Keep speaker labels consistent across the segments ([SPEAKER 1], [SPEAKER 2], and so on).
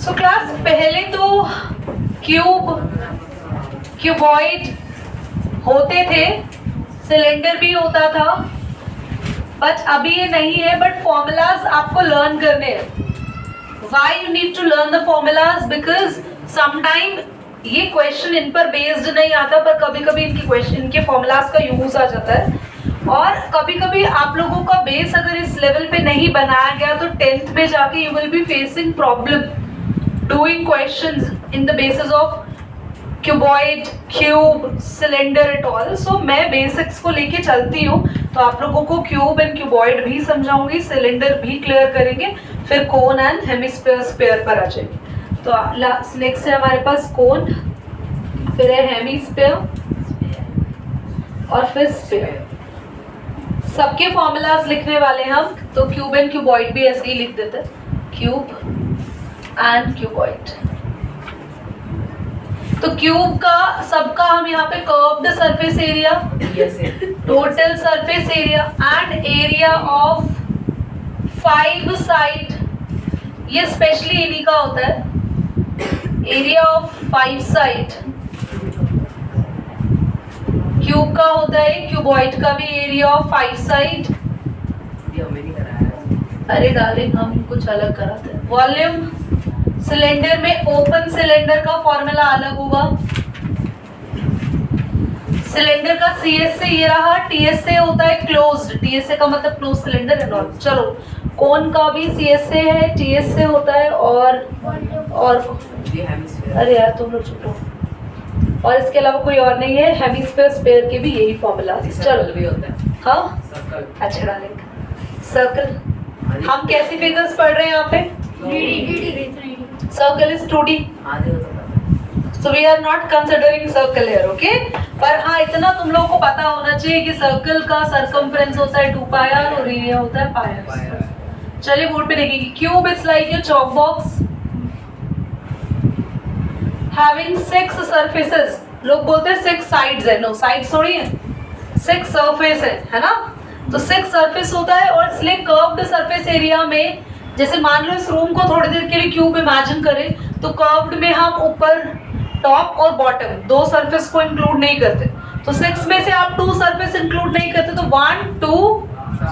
[SPEAKER 1] So class पहले तो cube, cuboid होते थे, सिलेंडर भी होता था, बट अभी ये नहीं है। बट फॉर्मूलाज आपको लर्न करने हैं। Why you need to learn the formulas? Because sometime ये क्वेश्चन इन पर बेस्ड नहीं आता, पर कभी कभी इनकी क्वेश्चन, इनके फॉर्मूलाज का यूज आ जाता है। और कभी कभी आप लोगों का बेस अगर इस लेवल पे नहीं बनाया गया तो 10th में जाके you will be facing problem doing questions in the basis of cuboid, cube, cylinder at all. So मैं बेसिक्स को लेके चलती हूँ, तो आप लोगों को क्यूब एंड क्यूबॉइड भी समझाऊंगी, सिलेंडर भी क्लियर करेंगे, फिर कोन एंड हेमिस्फीयर स्फीयर पर आ जाएंगे। तो नेक्स्ट है हमारे पास कोन, फिर है हेमिस्फीयर और फिर स्फीयर। सबके फॉर्मूलाज लिखने वाले हम, तो क्यूब एंड क्यूबॉइड भी ऐसे ही लिख देते हैं, क्यूब एंड क्यूबॉइड। तो क्यूब का सबका हम यहाँ पे curved surface area, total surface area and area of 5 side, ये स्पेशली इन्हीं का होता है, एरिया ऑफ 5 साइड क्यूब का होता है, क्यूबॉइड का भी एरिया ऑफ 5 साइड। अरे डार्लिंग हम कुछ अलग कराते हैं। वॉल्यूम, सिलेंडर में ओपन सिलेंडर का फॉर्मूला अलग होगा। सिलेंडर का सीएस से ये रहा, टीएस से होता है क्लोज्ड, टीएस से का मतलब क्लोज सिलेंडर एंड ऑल। चलो कोन का भी सीएस से है, टीएस से होता है, और अरे यार तुम लोग चुप रहो। और इसके अलावा कोई और नहीं है। हेमिस्फीयर स्फीयर के भी यही फॉर्मूला। चलो भी होता है, हाँ अच्छा डालेंगे सर्कल। हम कैसी फिगर्स पढ़ रहे हैं यहाँ पे? Circle is 2D, so we are not considering circle here, okay? पर हाँ इतना तुम लोगों को पता होना चाहिए कि सर्कल का सर्कमफ्रेंस होता है 2 पाई आर और एरिया होता है पाई आर। चलिए बोर्ड पे देखेंगे। Cube is like your chalk box having 6 surfaces। लोग बोलते हैं 6 sides है, नो साइड्स थोड़ी है, 6 सरफेस है ना? तो 6 सरफेस होता है, और इसलिए कर्व्ड सरफेस एरिया में, जैसे मान लो इस रूम को थोड़ी देर के लिए क्यूब इमेजिन करें, तो कर्व्ड में हम ऊपर टॉप और बॉटम 2 सरफेस को इंक्लूड नहीं करते। तो 6 में से आप 2 सरफेस इंक्लूड नहीं करते, तो 1 2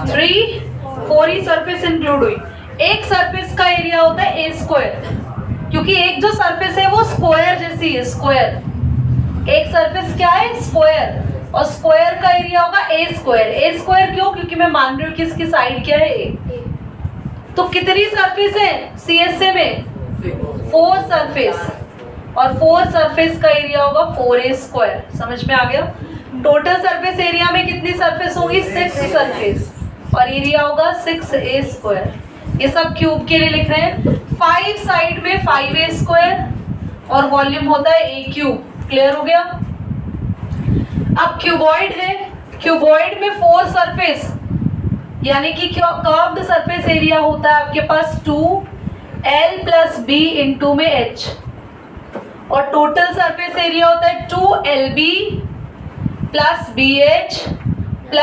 [SPEAKER 1] 3 4 ही सरफेस इंक्लूड हुई। एक सरफेस का एरिया होता है ए स्क्वायर, क्योंकि एक जो सरफेस है वो स्क्वायर जैसी है, स्क्वायर। एक सरफेस क्या है? स्क्वायर, और स्क्वायर का एरिया होगा ए स्क्वायर। ए स्क्वायर क्यों? क्योंकि मैं मान रही हूँ कि इसकी साइड क्या है ए। तो कितनी सरफेस है सीएसए में? 4 सरफेस, और 4 सरफेस का एरिया होगा 4a स्क्वायर। समझ में आ गया? टोटल सरफेस एरिया में कितनी सरफेस होगी? 6 सरफेस, और एरिया होगा 6a स्क्वायर। ये सब क्यूब के लिए लिख रहे हैं। 5 साइड में 5a स्क्वायर, और वॉल्यूम होता है a क्यूब। क्लियर हो गया? अब क्यूबॉइड है, क्यूबॉइड में 4 सरफेस, यानी कि कर्व्ड सरफेस एरिया होता है आपके पास 2l + b * में h, और टोटल सरफेस एरिया होता है 2lb + bh +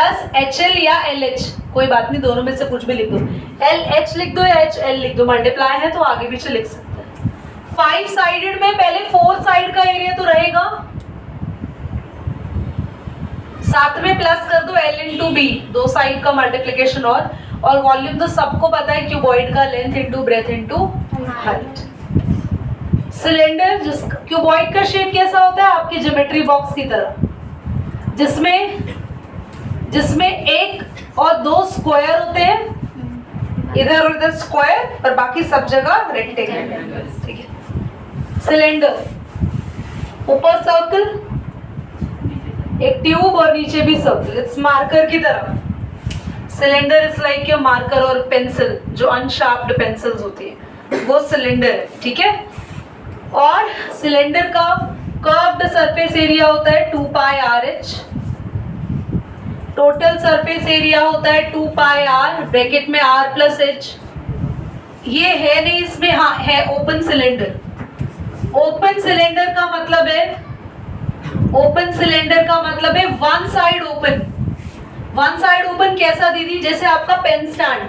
[SPEAKER 1] hl या lh, कोई बात नहीं, दोनों में से कुछ भी लिख दो। lh लिख दो या hl लिख दो, मल्टीप्लाई है तो आगे पीछे लिख सकते हैं। 5 साइडेड में पहले 4 साइड का एरिया तो रहेगा, साथ में प्लस कर दो l * b, 2 साइड का मल्टीप्लिकेशन, और वॉल्यूम तो सबको पता है क्यूबॉइड का length into breadth into height. Cylinder, जिस क्यूबॉइड का शेप कैसा होता है? आपकी ज्योमेट्री बॉक्स की तरह, जिसमें 1 और 2 स्क्वायर होते हैं, इधर और इधर स्क्वायर, पर बाकी सब जगह रेक्टेंगल। ठीक है। सिलेंडर, ऊपर सर्कल, एक ट्यूब, और नीचे भी सर्कल, इट्स मार्कर की तरह। Cylinder is like your marker और पेंसिल, जो अनशार्प्ड पेंसिल्स होती है, वो सिलेंडर है। ठीक है। और सिलेंडर का कर्व्ड सरफेस एरिया होता है 2 पाई RH, टोटल सरफेस एरिया होता है 2 पाई R, ब्रैकेट में R + H। ये है नहीं इसमें, हाँ है ओपन सिलेंडर। ओपन सिलेंडर का मतलब है, ओपन सिलेंडर का मतलब है one side open. One side open कैसा दीदी? जैसे आपका पेन स्टैंड,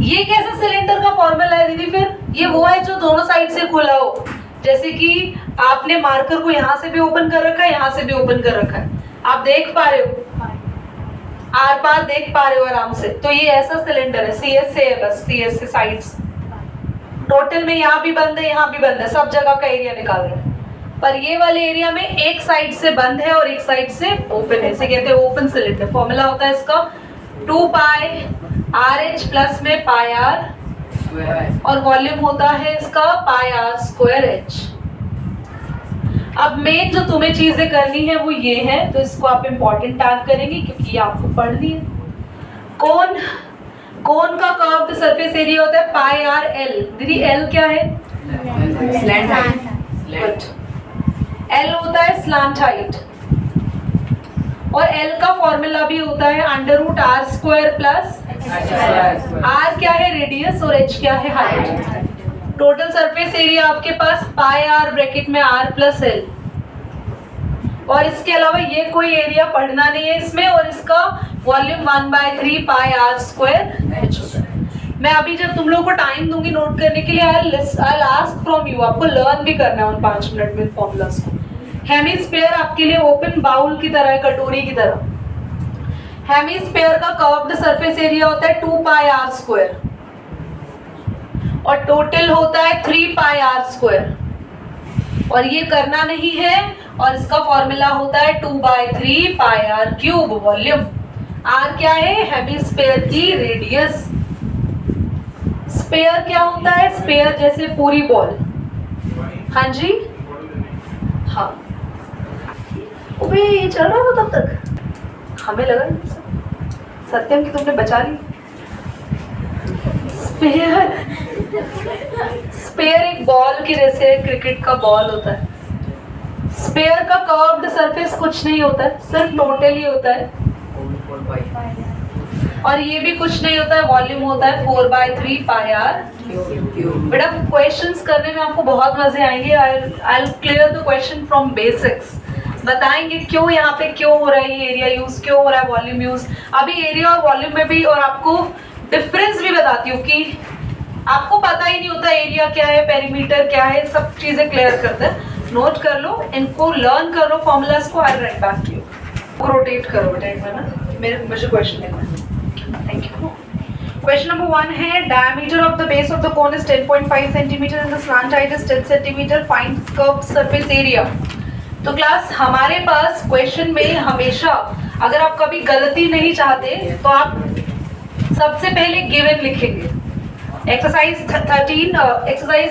[SPEAKER 1] ये कैसा सिलेंडर का फॉर्मूला है दीदी? फिर ये वो है जो दोनों साइड से खुला हो, जैसे कि आपने मार्कर को यहाँ से भी ओपन कर रखा है, यहाँ से भी ओपन कर रखा है, आप देख पा रहे हो, आर पार देख पा रहे हो आराम से। तो ये ऐसा सिलेंडर है, CS से है, बस CS से साइड्स। टोटल में यहाँ भी बंद है, यहाँ भी बंद है, सब जगह का एरिया निकाल रहे हैं, पर ये वाले एरिया में एक साइड से बंद है और एक साइड से ओपन है, इसे कहते हैं ओपन सिलेंडर। फॉर्मूला होता है इसका 2 पाई RH प्लस में पाई R, और वॉल्यूम होता है इसका पाई R स्क्वायर H। अब मेन जो तुम्हें चीजें करनी है वो ये है, तो इसको आप इम्पोर्टेंट टैग करेंगे क्योंकि ये आपको पढ़नी है। कोन का कर्व्ड सरफेस एरिया होता है पाई R L। दीदी L क्या है?
[SPEAKER 2] Slant height.
[SPEAKER 1] L होता है स्लांट हाइट, और L का फॉर्मूला भी होता है under root R square plus R क्या है? रेडियस, और H क्या है? हाइट। टोटल सरफेस एरिया आपके पास पाई R ब्रैकेट में R प्लस L, और इसके अलावा ये कोई एरिया पढ़ना नहीं है इसमें, और इसका वॉल्यूम 1/3 पाई R स्क्वायर H होता है। मैं अभी जब तुम लोगों को टाइम दूंगी नोट करने के लिए, I'll ask from you, आपको लर्न भी करना है उन 5 मिनट में फॉर्मूलास को। हेमिस्फीयर आपके लिए ओपन बाउल की तरह है, कटोरी की तरह। हेमिस्फीयर का कर्व्ड सरफेस एरिया होता है 2 पाई R स्क्वायर, और टोटल होता है 3 पाई R स्क्वायर, और ये करना नहीं है, और इसका फॉर्मूला होता है 2/3 पाई R क्यूब। वॉल्यूम R क्या है? हेमिस्फीयर की रेडियस। स्फीयर क्या होता है? स्फीयर जैसे पूरी बॉल। हाँ जी, हाँ। अबे ये चल रहा था तब तक, हमें लगा सत्यम की तुमने बचा ली। स्फीयर एक बॉल की जैसे क्रिकेट का बॉल होता है। स्फीयर का कर्व्ड सरफेस कुछ नहीं होता है, सिर्फ टोटल ही होता है, और ये भी कुछ नहीं होता है, वॉल्यूम होता है 4/3 पाई R। बेटा क्वेश्चंस करने में आपको बहुत मजे आएंगे। I'll clear the question from basics। बताएंगे क्यों यहाँ पे क्यों हो रहा है ये एरिया यूज, क्यों हो रहा है वॉल्यूम यूज। अभी एरिया और वॉल्यूम में भी, और आपको डिफरेंस भी बताती हूँ कि आपको पता ही नहीं होता एरिया क्या है, पेरीमीटर क्या है, सब चीजें क्लियर करते हैं। नोट कर लो, इनको लर्न कर लो फॉर्मूलाज को। I write back to you. Rotate करो बेटा एक बार ना, मुझे क्वेश्चन देखना है। Thank you. Question number 1 है diameter of the base of the cone is 10.5 centimeter and the slant height is 10 centimeter. Find curved surface area। तो क्लास हमारे पास क्वेश्चन में हमेशा, अगर आप कभी गलती नहीं चाहते तो आप सबसे पहले गिवन लिखेंगे। एक्सरसाइज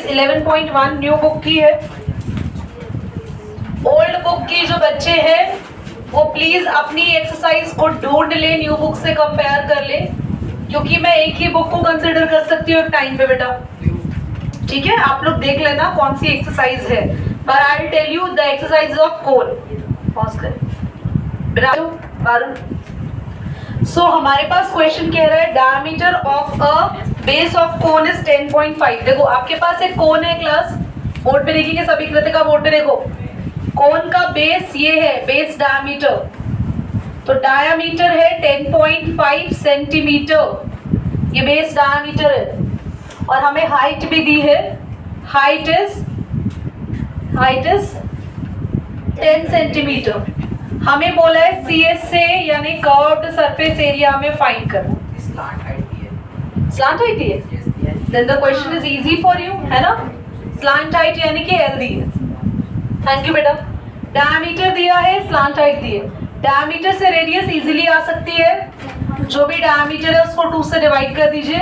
[SPEAKER 1] 11.1 न्यू बुक की है। ओल्ड बुक की जो बच्चे हैं वो प्लीज अपनी एक्सरसाइज को ढूंढ ले, न्यू बुक से कंपेयर कर ले, क्योंकि मैं एक ही बुक को कंसिडर कर सकती हूँ एक टाइम पे बेटा। ठीक है, आप लोग देख लेना कौन सी एक्सरसाइज है, पर I will tell you the exercise of cone. Pause करें बेटा। सो हमारे पास क्वेश्चन कह रहा है diameter of a base of cone is 10.5। देखो आपके पास एक कोन है क्लास, बोर्ड पे देखिए, सभी कृतिका बोर्ड पे देखो। कोन का बेस ये है, बेस डायमीटर, तो डायमीटर है 10.5 सेंटीमीटर, ये बेस डायमीटर है, और हमें हाइट भी दी है, हाइट इज 10 सेंटीमीटर। हमें बोला है CS से यानी कर्व्ड सरफेस एरिया में फाइंड करना। स्लांट हाइट है, then the question is easy for you, है ना। स्लांट हाइट यानी कि L दी है। थैंक यू बेटा। डायमीटर दिया है, स्लांट हाइट दी है। डायमीटर से रेडियस इजीली आ सकती है, जो भी डायमीटर है उसको 2 से डिवाइड कर दीजिए,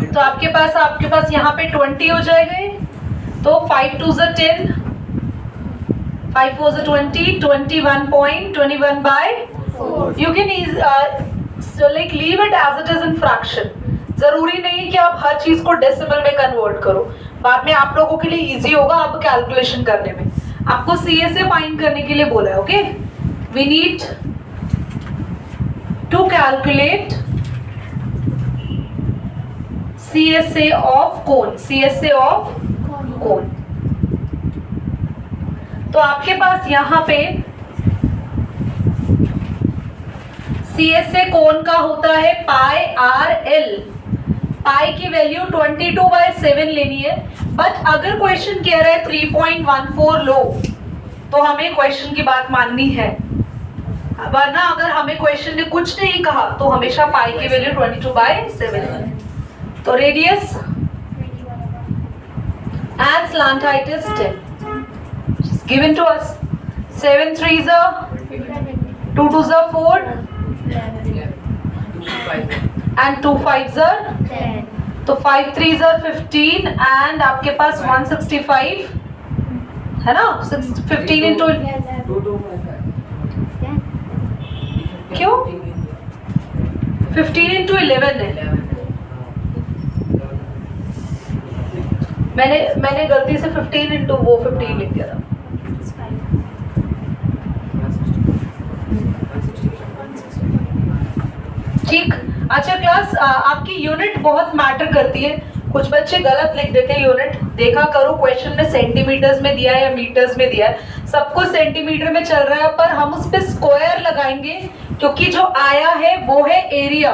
[SPEAKER 1] तो आपके पास यहाँ पे 20 हो जाएगा, तो 5 2 ज़ 10, 5 4 ज़ 20, 21.21/4। You can leave it as it is in fraction। जरूरी नहीं कि आप हर चीज को डेसिमल में कन्वर्ट करो, बाद में आप लोगों के लिए इजी होगा आप कैलकुलेशन करने में। आपको CSA फाइंड करने के लिए बोला है, okay. We need to calculate CSA of cone, CSA of cone. तो आपके पास यहां पे CSA कोन का होता है पाई R L। पाई की वैल्यू 22/7 लेनी है, बट अगर क्वेश्चन कह रहा है 3.14 लो तो हमें क्वेश्चन की बात माननी है, वरना अगर हमें क्वेश्चन ने कुछ नहीं कहा तो हमेशा पाई की वैल्यू 22/7। तो radius and slant height is 10. It's given to us. 7 3s are 2 2s are 4 and 2 5s are
[SPEAKER 3] 10.
[SPEAKER 1] तो 5 3s are 15 and आपके पास 165 है ना, 15 into क्यों 15 into 11 है, मैंने गलती से 15 into वो 15 लिख दिया था। ठीक, अच्छा क्लास, आपकी यूनिट बहुत मैटर करती है। कुछ बच्चे गलत लिख देते हैं यूनिट, देखा करो क्वेश्चन में सेंटीमीटर्स में दिया है या मीटर्स में दिया है, सब कुछ सेंटीमीटर में चल रहा है, पर हम उस पे स्क्वायर लगाएंगे क्योंकि जो आया है वो है एरिया,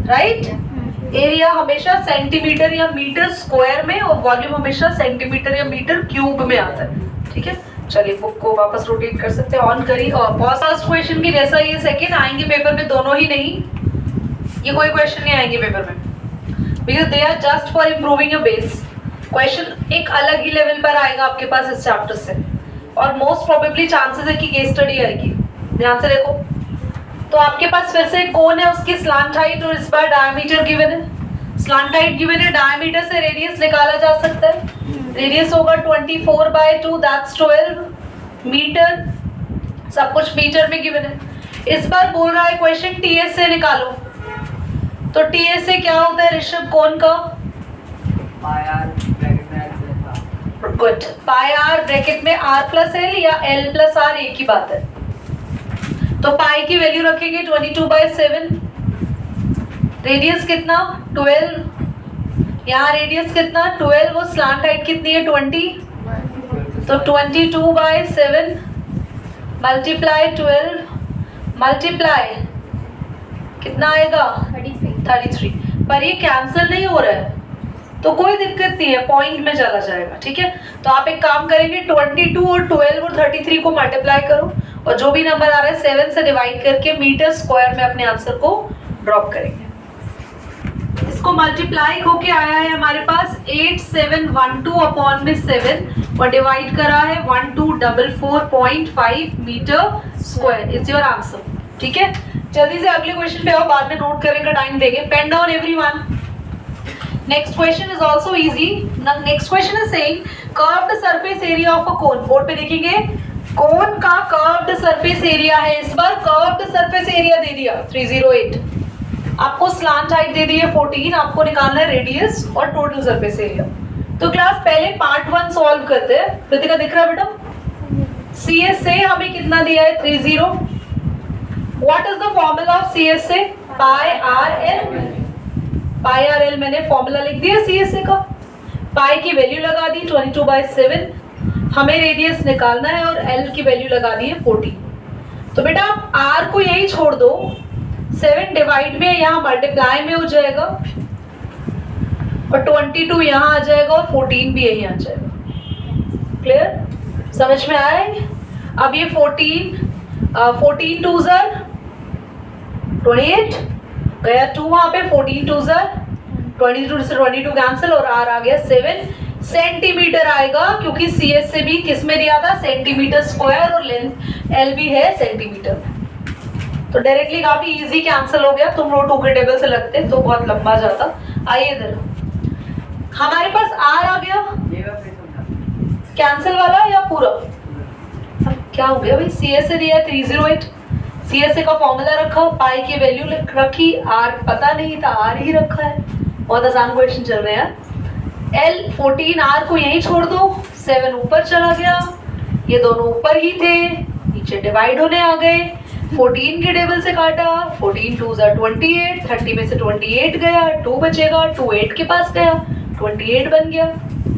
[SPEAKER 1] राइट। एरिया हमेशा सेंटीमीटर या मीटर स्क्वायर में और वॉल्यूम हमेशा सेंटीमीटर या मीटर क्यूब में आता है, ठीक है। चलिए बुक को वापस रोटेट कर सकते हैं, ऑन करिए और फर्स्ट क्वेश्चन की जैसा ये सेकंड आएंगे पेपर में, दोनों ही नहीं, ये कोई क्वेश्चन नहीं आएंगे पेपर में, because they are just for improving your base. Question एक अलग ही लेवल पर आएगा आपके पास इस चैप्टर से, और मोस्ट प्रोबेबली चांसेस है कि केस स्टडी आएगी। ध्यान से देखो, तो आपके पास फिर से कौन है, उसकी स्लांट हाइट और इस बार डायमीटर गिवन है। स्लांट हाइट गिवन है, डायमीटर से रेडियस निकाला जा सकता है। रेडियस होगा 24/2, दैट्स 12 मीटर, सब कुछ मीटर में गिवन है। इस बार बोल रहा है क्वेश्चन टीएस से निकालो, तो टीएस से क्या होता है ऋषभ, कौन का? गुड, पाई आर ब्रैकेट में आर प्लस एल या एल प्लस आर, एक ही बात है। तो पाई की वैल्यू रखेंगे 22/7, रेडियस कितना 12, यहाँ रेडियस कितना 12, वो स्लांट हाइट कितनी है 20, तो 22/7 मल्टीप्लाई 12 मल्टीप्लाई कितना आएगा 33, पर ये कैंसिल नहीं हो रहा है तो कोई दिक्कत नहीं है, पॉइंट में चला जाएगा, ठीक है। तो आप एक काम करेंगे 22 और 12 और 33 को मल्टीप्लाई करो और जो भी नंबर आ रहा है 7 से डिवाइड करके मीटर स्क्वायर में अपने आंसर को ड्रॉप करेंगे। इसको मल्टीप्लाई होके आया है हमारे पास 8712 अपॉन में 7 और डिवाइड करा है 1244.5 metre square is your answer, ठीक है। जल्दी से अगले क्वेश्चन पे आओ, बाद में नोट करने का टाइम देंगे। Pen down everyone. Next question is also easy. Next question is saying curved surface area of a cone. Board पे देखेंगे कोन का कर्व्ड सरफेस एरिया है, इस बार कर्व्ड सरफेस एरिया दे दिया 308, आपको स्लांट हाइट दे दी है 14, आपको निकालना है रेडियस और टोटल सरफेस एरिया। तो क्लास पहले पार्ट 1 सॉल्व करते हैं। कृतिका दिख रहा है बेटा? CS से हमें कितना दिया है 30। What is the formula of CS से? पाई आर एल। पाई आर एल मैंने फॉर्मूला लिख दिया CS से का। पाई की वैल्यू लगा दी 22/7, हमें रेडियस निकालना है और L की वैल्यू लगा दी है 14। तो बेटा आप R को यही छोड़ दो, 7 डिवाइड में यहाँ मल्टीप्लाई में हो जाएगा और 22 यहाँ आ जाएगा और 14 भी यही आ जाएगा। क्लियर, समझ में आया है? अब ये 14 2s are 28 गया 2 वहां पे, 14 2s are 22 से 22 कैंसिल और R आ गया 7 सेंटीमीटर आएगा, क्योंकि CS से भी किस में दिया था सेंटीमीटर स्क्वायर और लेंथ L भी है सेंटीमीटर। तो डायरेक्टली काफी इजी कैंसिल हो गया। तुम लोग 2 के टेबल से लगते तो बहुत लंबा जाता। आइए इधर, हमारे पास R आ गया कैंसिल वाला या पूरा? अब क्या हो गया भाई, CS से दिया 308, CS से का फॉर्मूला रखा, पाई की वैल्यू रखी, R पता नहीं था R ही रखा है। बहुत आसान क्वेश्चन चल रहे हैं। L 14 R को यहीं छोड़ दो, 7 ऊपर चला गया, ये दोनों ऊपर ही थे, नीचे डिवाइड होने आ गए। 14 के टेबल से काटा, 14 2s are 28, 30 में से 28 गया, 2 बचेगा, 2 8 के पास गया, 28 बन गया।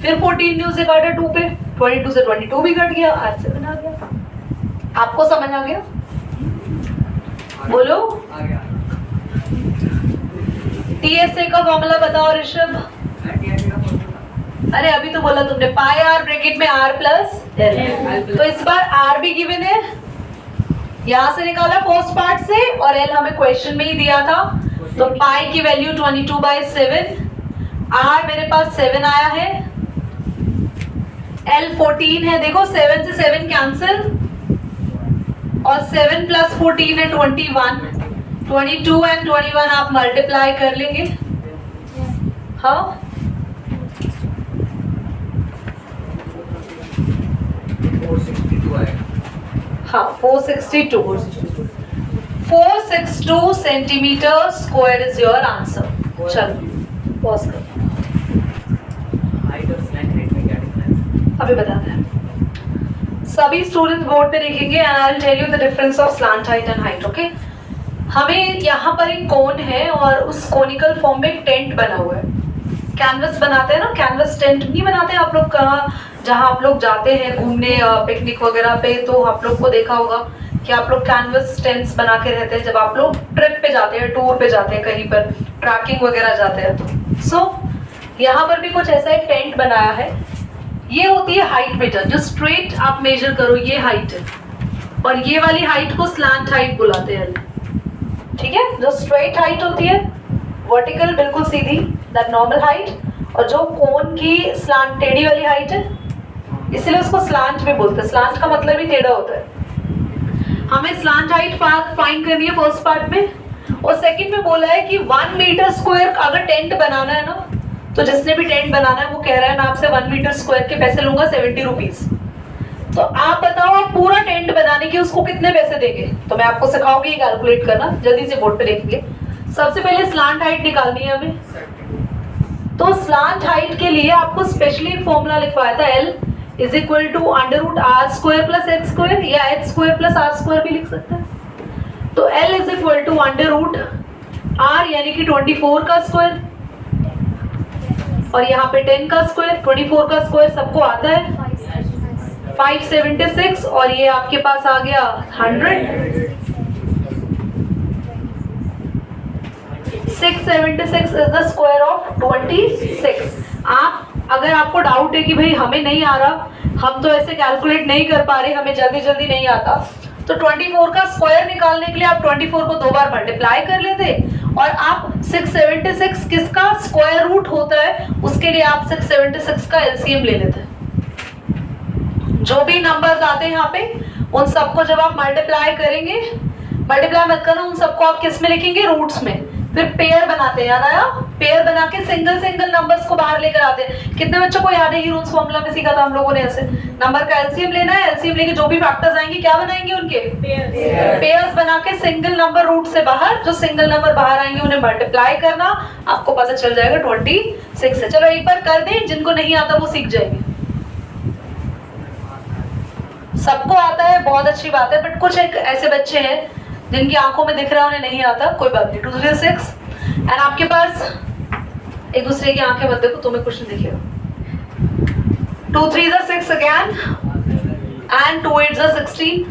[SPEAKER 1] फिर 14 न्यू से काटा 2 पे, 22 से 22 भी कट गया, R7 आ गया। आपको समझ आ गया? बोलो। TSA का फॉर्मूला बताओ ऋषभ। अरे अभी तो बोला तुमने, पाई आर ब्रैकेट में r प्लस l। तो इस बार r भी गिवन है, यहां से निकाला फर्स्ट पार्ट से, और l हमें क्वेश्चन में ही दिया था। तो पाई की वैल्यू 22/7, r मेरे पास 7 आया है, l 14 है। देखो 7 से 7 कैंसिल, और 7 प्लस 14 है 21। 22 एंड 21 आप मल्टीप्लाई कर लेंगे। हाँ,
[SPEAKER 2] 462 आएगा।
[SPEAKER 1] हाँ 462 centimetre square is your answer. चलो पॉज करो,
[SPEAKER 2] हाइट और स्लैंट हाइट में क्या डिफरेंस?
[SPEAKER 1] अभी बताते हैं। सभी स्टूडेंट्स बोर्ड पे देखेंगे and I will tell you the difference of slant height and height. Okay, हमें यहाँ पर एक कोन है और उस कोनिकल फॉर्म में एक टेंट बना हुआ है। कैनवस बनाते हैं ना, कैनवस टेंट नहीं बनाते आप लोग? कहाँ, जहाँ आप लोग जाते हैं घूमने पिकनिक वगैरह पे, तो आप लोग को देखा होगा कि आप लोग कैनवस टेंट्स बना के रहते हैं जब आप लोग ट्रिप पे जाते हैं, टूर पे जाते हैं, कहीं पर ट्रैकिंग वगैरह जाते हैं। तो सो यहाँ पर भी कुछ ऐसा एक टेंट बनाया है। ये होती है हाइट बेटा, जो स्ट्रेट आप मेजर करो ये हाइट है, और ये वाली हाइट को स्लैंट हाइट बुलाते हैं। ठीक है, जो स्ट्रेट हाइट होती है वर्टिकल बिल्कुल सीधी, दैट नॉर्मल हाइट, और जो कोन की स्लैंट टेढ़ी वाली हाइट है, इसलिए उसको स्लैंट भी बोलते हैं। स्लैंट का मतलब ही टेढ़ा होता है। हमें स्लैंट हाइट फाइंड करनी है फर्स्ट पार्ट में, और सेकंड में बोला है कि 1 मीटर स्क्वायर अगर टेंट बनाना है ना, तो जिसने भी टेंट बनाना है वो कह रहा है मैं आपसे 1 मीटर स्क्वायर के पैसे लूंगा 70 रुपीज। तो आप बताओ आप पूरा टेंट बनाने के उसको कितने पैसे देंगे? तो मैं आपको सिखाऊंगी कैलकुलेट करना, जल्दी से बोर्ड पे देखेंगे। सबसे पहले स्लैंट हाइट निकालनी है हमें। तो स्लैंट हाइट के लिए आपको स्पेशली एक फॉर्मूला लिखवाया था, L is equal to √r² plus h², या h² प्लस r² भी लिख सकते हैं। तो L is equal to √r यानी कि 24 का स्क्वायर, और यहाँ पे 10 का स्क्वायर। 24 का स्क्वायर सबको आता है 576, और ये आपके पास आ गया 100। 676 इज द स्क्वायर ऑफ 26। आप, अगर आपको डाउट है कि भाई हमें नहीं आ रहा, हम तो ऐसे कैलकुलेट नहीं कर पा रहे, हमें जल्दी जल्दी नहीं आता, तो 24 का स्क्वायर निकालने के लिए आप 24 को 2 बार मल्टीप्लाई कर लेते, और आप 676 किसका स्क्वायर रूट होता है उसके लिए आप 676 का एलसीएम ले लेते हैं। जो भी नंबर्स आते हैं यहाँ पे उन सबको जब आप मल्टीप्लाई करेंगे, मल्टीप्लाई मत करना, उन सबको आप किस में लिखेंगे? रूट्स में। फिर पेयर बनाते हैं, याद आया? पेयर बना के सिंगल सिंगल नंबर्स को बाहर लेकर आते हैं। कितने बच्चों को याद है? हीरोन्स फॉर्मूला में सीखा था हम लोगों ने। ऐसे नंबर का एलसीएम लेना है, एलसीएम लेके जो भी फैक्टर्स आएंगे क्या बनाएंगे? उनके पेयर्स बना के सिंगल नंबर रूट से बाहर, जो सिंगल नंबर बाहर आएंगे उन्हें मल्टीप्लाई करना, आपको पता चल जाएगा 26 है। चलो एक बार कर दें, जिनको नहीं आता वो सीख जाएंगे। सबको आता है, बहुत अच्छी बात है, बट कुछ एक ऐसे बच्चे हैं जिनकी आंखों में दिख रहा है उन्हें नहीं आता, कोई बात नहीं। 2 3 6 एंड आपके पास एक दूसरे की आंखें मत देखो, तुम्हें कुछ नहीं दिखेगा। 2 3 6 अगेन, एंड 2 8 16,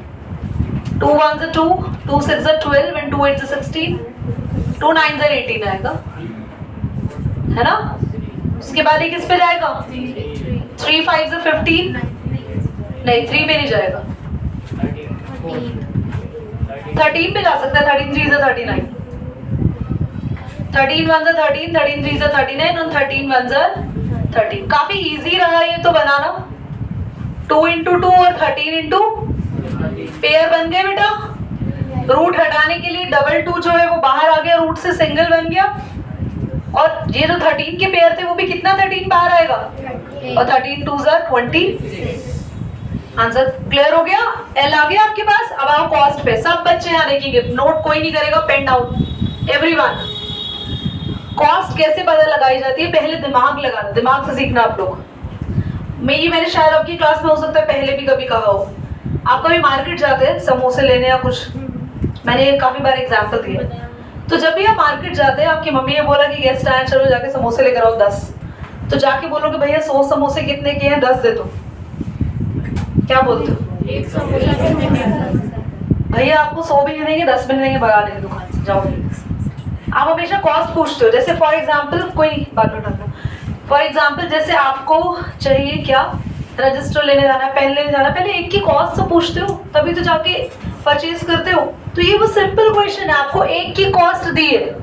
[SPEAKER 1] 2 1 2, 2 6 12 एंड 2 8 16, 2 9 18 आएगा, है ना? उसके बाद ये किस पे जाएगा? 3 5 15, नहीं 3 पे नहीं जाएगा, 13 पे जा सकता है। 13 3 39, 13 1 13, 13 3 39 और 13 1 13। काफी इजी रहा ये तो बनाना। 2 into 2 और 13 into पेयर बन गए बेटा। रूट हटाने के लिए डबल 2 जो है वो बाहर आ गया, रूट से सिंगल बन गया, और ये जो 13 के पेयर थे वो भी कितना 13 बाहर आएगा, और 13 2 20। आंसर क्लियर हो गया? एल आ गया आपके पास। अब आओ कॉस्ट पे। सब बच्चे यहाँ देखेंगे, नोट कोई नहीं करेगा, पेन डाउन एवरीवन। कॉस्ट कैसे पता लगाई जाती है? पहले दिमाग लगाना, दिमाग से सीखना आप लोग। मैंने शायद आपकी क्लास में हो सकता है पहले भी कभी कहा हो। आप कभी मार्केट जाते हैं समोसे लेने या कुछ, मैंने काफी बार एग्जाम्पल दिए। तो जब भी आप मार्केट जाते हैं, आपकी मम्मी ने बोला कि गेस्ट आए, चलो जाके समोसे लेकर आओ 10, तो जाके बोलोगे भैया 100 समोसे कितने के हैं? 10 दे दो। क्या बोलते हो?
[SPEAKER 3] एक समोसा
[SPEAKER 1] भैया आपको 100 भी नहीं देंगे, 10 भी नहीं देंगे, भगा देंगे दुकान से, जाओ। आप हमेशा कॉस्ट पूछते हो, जैसे फॉर एग्जाम्पल, कोई नहीं बात में उठाना, फॉर एग्जाम्पल जैसे आपको चाहिए क्या, रजिस्टर लेने जाना है, पेन लेने जाना है, पहले एक की कॉस्ट तो पूछते हो तभी तो जाके परचेज करते हो। तो ये वो सिंपल क्वेश्चन है, आपको एक की कॉस्ट दी है,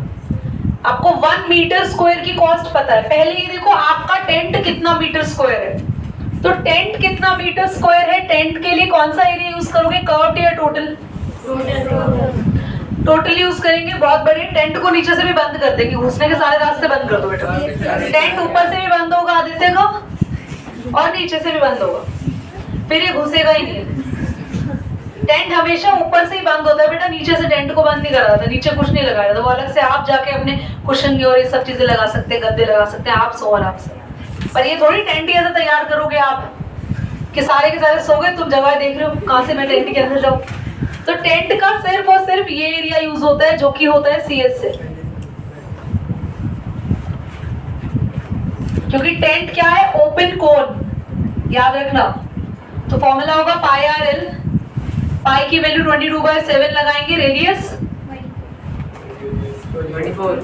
[SPEAKER 1] आपको 1 मीटर स्क्वायर की कॉस्ट पता है। पहले ये देखो आपका टेंट कितना मीटर स्क्वायर है, तो टेंट कितना मीटर स्क्वायर है, टेंट के लिए कौन सा एरिया यूज करोगे, कर्व्ड या टोटल? टोटल यूज करेंगे। बहुत बढ़िया। टेंट को नीचे से भी बंद कर देंगे, घुसने के सारे रास्ते बंद कर दो बेटा। टेंट ऊपर से भी बंद होगा आदित्य का और नीचे से भी बंद होगा, फिर ये घुसेगा ही नहीं। टेंट हमेशा ऊपर से ही बंद होता है बेटा, नीचे से टेंट को बंद नहीं करा जाता, नीचे कुछ नहीं लगाया जाता। वो अलग से आप जाके अपने कुशन और ये सब चीजें लगा सकते हैं, गद्दे लगा सकते हैं, आप सो आराम से। पर ये थोड़ी टेंट ही ऐसा तैयार करोगे आप कि सारे के सारे सो गए, तुम जगह देख रहे हो कहाँ से मैं टेंट के अंदर जाऊँ। तो टेंट का सिर्फ और सिर्फ ये एरिया यूज होता है जो कि होता है CS से, क्योंकि टेंट क्या है, ओपन कोन, याद रखना। तो फॉर्मूला होगा पाई RL, पाई की वैल्यू 22/7 लगाएंगे, रेडियस
[SPEAKER 2] 24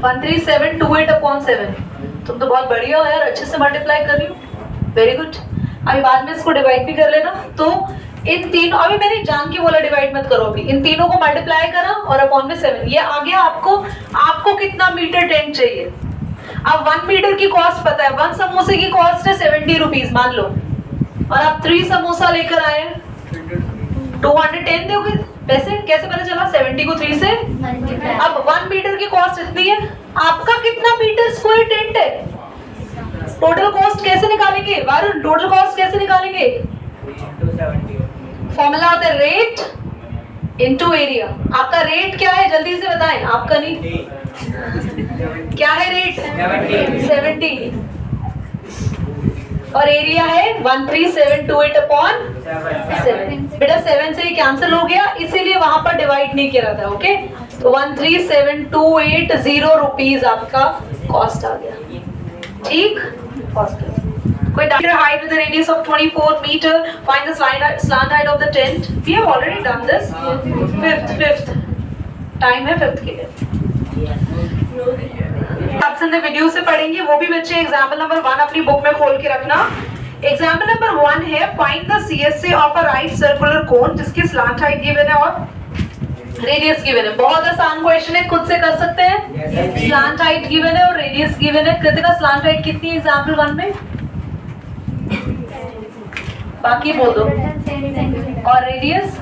[SPEAKER 1] 13728/7। तुम तो बहुत बढ़िया हो यार, अच्छे से मल्टीप्लाई कर रही हो, वेरी गुड। अभी बाद में इसको डिवाइड भी कर लेना। तो इन तीनों, अभी मैंने जान के बोला डिवाइड मत करो, अभी इन तीनों को मल्टीप्लाई करा और अपॉन में 7, ये आ गया आपको कितना मीटर टेंट चाहिए। अब 1 मीटर की कॉस्ट पता है, 1 समोसे की कॉस्ट है 70 रुपीज मान लो, और आप 3 समोसा लेकर आए 210 दोगे पैसे, कैसे पता चला? 70 को 3 से। अब 1 मीटर की कॉस्ट इतनी है, आपका कितना मीटर स्क्वायर टेंट है, टोटल कॉस्ट कैसे निकालेंगे वरुण, टोटल कॉस्ट कैसे निकालेंगे? फॉर्मूला होता है रेट इनटू एरिया। आपका रेट क्या है जल्दी से बताएं, आपका नहीं, क्या है रेट? 70 और एरिया है 13728/7। बेटा 7 से ही कैंसिल हो गया, इसीलिए वहां पर डिवाइड नहीं किया था। ओके, तो 137,280 रुपीज आपका कॉस्ट आ गया। ठीक, कोई height with a radius of 24 meter, find the slant height of the tent. We have already done this. Fifth time है 5th के लिए। ऑप्शन दे वीडियो से पढ़ेंगे वो भी बच्चे। एग्जाम्पल नंबर 1 अपनी बुक में खोल के रखना। एग्जाम्पल नंबर 1 है find the CSA of a right circular cone जिसकी स्लांट हाइट गिवन है और रेडियस गिवन है। बहुत आसान क्वेश्चन है, खुद से कर सकते हैं। स्लांट हाइट गिवन है और रेडियस गिवन है। कृतिका स्लांट हाइट कितनी है एग्जाम्पल 1 में? बाकी बोल दो। और रेडियस?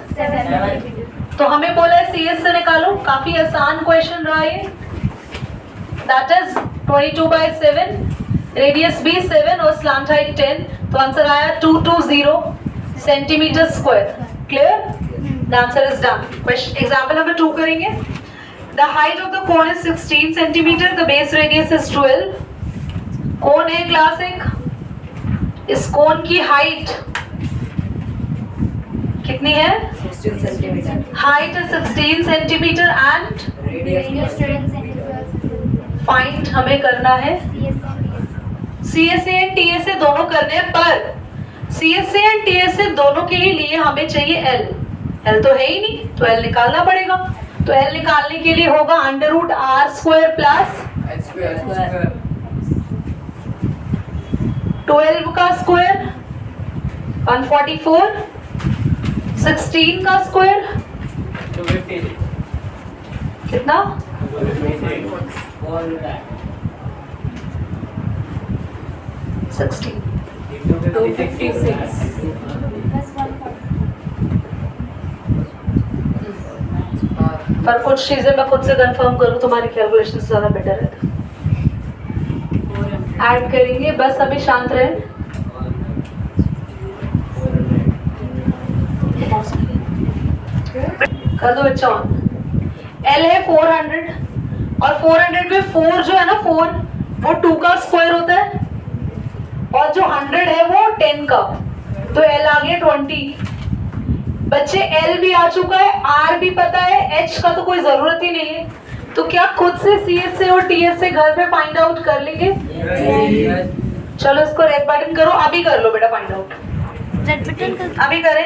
[SPEAKER 1] तो हमें बोला है CS से निकालो, काफी आसान क्वेश्चन रहा है। दैट इज 22/7, रेडियस भी 7 और स्लांट हाइट 10, तो आंसर आया 220 centimetre square. Clear? The answer is done. Example number 2 करेंगे। The height of the cone is 16 centimetre, the base radius is 12। कोन है क्लास 1, इस कोन की हाइट कितनी है?
[SPEAKER 2] 16 सेंटीमीटर।
[SPEAKER 1] हाइट है 16 सेंटीमीटर एंड फाइंड हमें करना है CSA एंड TSA दोनों करने हैं, पर CSA एंड TSA दोनों के ही लिए हमें चाहिए L तो है ही नहीं, तो L निकालना पड़ेगा। तो L निकालने के लिए होगा √R² प्लस 12 का स्क्वायर 144, 16 का स्क्वायर
[SPEAKER 2] 250
[SPEAKER 1] कितना? 16 पर कुछ चीजें मैं खुद से कंफर्म करूं, तुम्हारी कैलकुलेशन से ज्यादा बेटर है। ऐड करेंगे, बस अभी शांत रहे। कर दो बच्चा। L है 400 और 400 में 4 जो है ना 4 वो 2 का स्क्वायर होता है और जो 100 है वो 10 का, तो L आ गया 20। बच्चे L भी आ चुका है, R भी पता है, H का तो कोई जरूरत ही नहीं है। तो क्या खुद से CSA और TSA घर पे फाइंड आउट कर लेंगे? चलो इसको रेड बटन करो, अभी कर लो बेटा फाइंड आउट,
[SPEAKER 3] रेड बटन
[SPEAKER 1] अभी करें।